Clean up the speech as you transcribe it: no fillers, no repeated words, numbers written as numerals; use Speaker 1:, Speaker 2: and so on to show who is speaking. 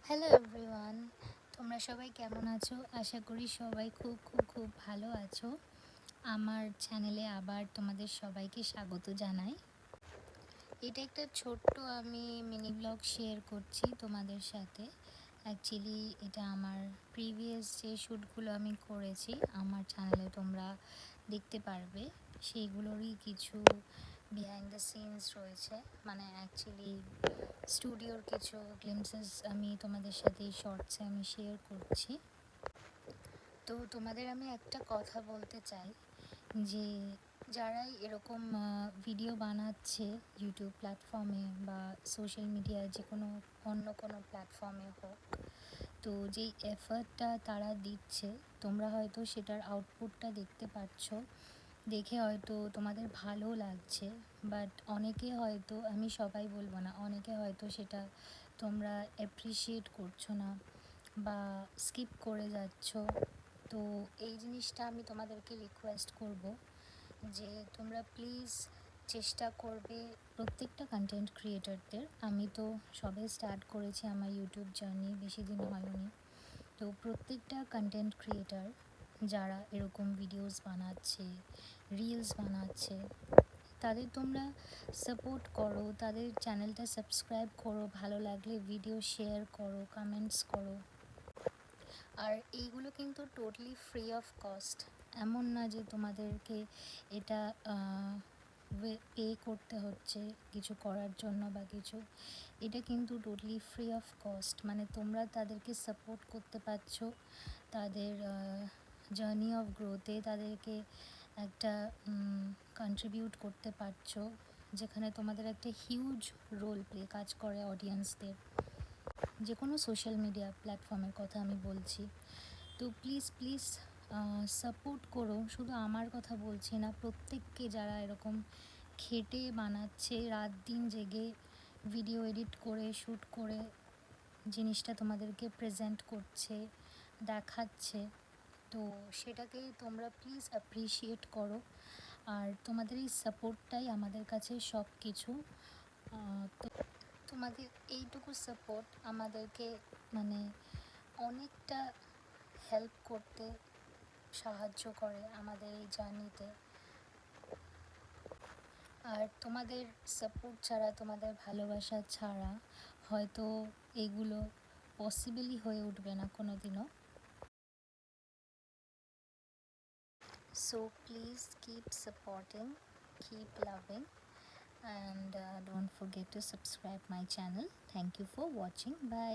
Speaker 1: Hello everyone, তোমরা সবাই কেমন আছো? আশা করি সবাই খুব খুব খুব ভালো আছো। আমার চ্যানেলে আবার তোমাদের সবাইকে স্বাগত জানাই। এটা একটা ছোট্ট আমি মিনি ব্লগ শেয়ার করছি তোমাদের সাথে। অ্যাকচুয়ালি এটা আমার প্রিভিয়াস যে শ্যুটগুলো আমি করেছি আমার চ্যানেলে তোমরা দেখতে পারবে, সেইগুলোরই কিছু বিহাইন্ড দ্য সিনস রয়েছে। মানে অ্যাকচুয়ালি স্টুডিওর কিছু গ্লিমসেস আমি তোমাদের সাথে এই শর্টসে আমি শেয়ার করছি। তো তোমাদের আমি একটা কথা বলতে চাই যে যারাই এরকম ভিডিও বানাচ্ছে ইউটিউব প্ল্যাটফর্মে বা সোশ্যাল মিডিয়ায় যে কোনো অন্য কোনো প্ল্যাটফর্মে হোক, তো যেই এফার্টটা তারা দিচ্ছে তোমরা হয়তো সেটার আউটপুটটা দেখতে পাচ্ছ, দেখে হয়তো তোমাদের ভালো লাগছে। বাট অনেকে হয়তো, আমি সবাই বলবো না, অনেকে হয়তো সেটা তোমরা অ্যাপ্রিসিয়েট করছো না বা স্কিপ করে যাচ্ছ। তো এই জিনিসটা আমি তোমাদেরকে রিকোয়েস্ট করব যে তোমরা প্লিজ চেষ্টা করবে প্রত্যেকটা কন্টেন্ট ক্রিয়েটরদের। আমি তো সবে স্টার্ট করেছি আমার ইউটিউব জার্নি, বেশি দিন হয়নি। তো প্রত্যেকটা কন্টেন্ট ক্রিয়েটার যারা এরকম ভিডিওস বানাচ্ছে, রিলস বানাচ্ছে, তাদের তোমরা সাপোর্ট করো, তাদের চ্যানেলটা সাবস্ক্রাইব করো, ভালো লাগলে ভিডিও শেয়ার করো, কমেন্টস করো। আর এইগুলো কিন্তু টোটালি ফ্রি অফ কস্ট। এমন না যে তোমাদেরকে এটা পে করতে হচ্ছে কিছু করার জন্য বা কিছু। এটা কিন্তু টোটালি ফ্রি অফ কস্ট। মানে তোমরা তাদেরকে সাপোর্ট করতে পারছো তাদের জার্নি অফ গ্রোথে, তাদেরকে একটা কন্ট্রিবিউট করতে পারছো, যেখানে তোমাদের একটা হিউজ রোল প্লে কাজ করে অডিয়েন্সদের। যে কোনো সোশ্যাল মিডিয়া প্ল্যাটফর্মের কথা আমি বলছি। তো প্লিজ প্লিজ সাপোর্ট করো। শুধু আমার কথা বলছি না, প্রত্যেককে যারা এরকম খেটে বানাচ্ছে, রাত দিন জেগে ভিডিও এডিট করে শ্যুট করে জিনিসটা তোমাদেরকে প্রেজেন্ট করছে, দেখাচ্ছে, তো সেটাকে তোমরা প্লিজ অ্যাপ্রিসিয়েট করো। আর তোমাদের এই সাপোর্টটাই আমাদের কাছে সব কিছু। তো তোমাদের এইটুকু সাপোর্ট আমাদেরকে মানে অনেকটা হেল্প করতে সাহায্য করে আমাদের এই জার্নিতে। আর তোমাদের সাপোর্ট ছাড়া, তোমাদের ভালোবাসা ছাড়া হয়তো এগুলো পসিবলই হয়ে উঠবে না কোনো দিনও। So please keep supporting, keep loving, and don't forget to subscribe my channel. Thank you for watching. Bye.